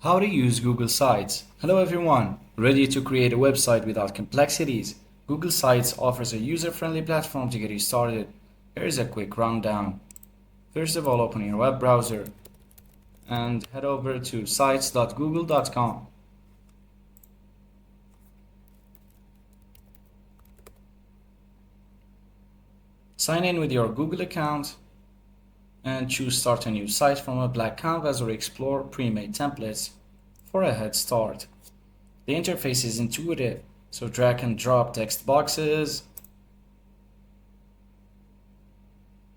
How to use Google Sites. Hello everyone, ready to create a website without complexities? Google Sites offers a user-friendly platform to get you started. Here is a quick rundown. First of all, open your web browser and head over to sites.google.com. Sign in with your Google account and choose Start a New Site from a blank canvas or explore pre-made templates for a head start. The interface is intuitive, so drag and drop text boxes,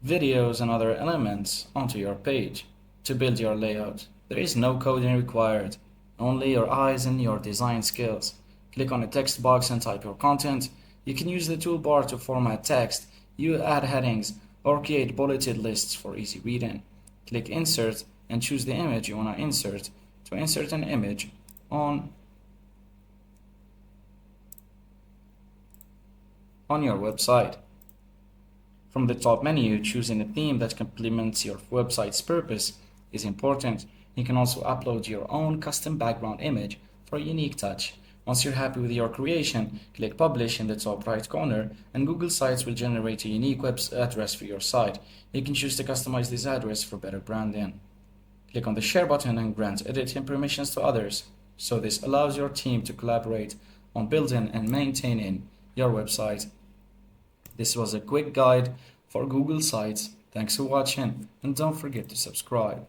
videos and other elements onto your page to build your layout. There is no coding required, only your eyes and your design skills. Click on a text box and type your content. You can use the toolbar to format text, you add headings, or create bulleted lists for easy reading. Click Insert and choose the image you want to insert. To insert an image on your website. From the top menu, choosing a theme that complements your website's purpose is important. You can also upload your own custom background image for a unique touch. Once you're happy with your creation, click Publish in the top right corner and Google Sites will generate a unique web address for your site. You can choose to customize this address for better branding. Click on the Share button and grant editing permissions to others. So this allows your team to collaborate on building and maintaining your website. This was a quick guide for Google Sites. Thanks for watching and don't forget to subscribe.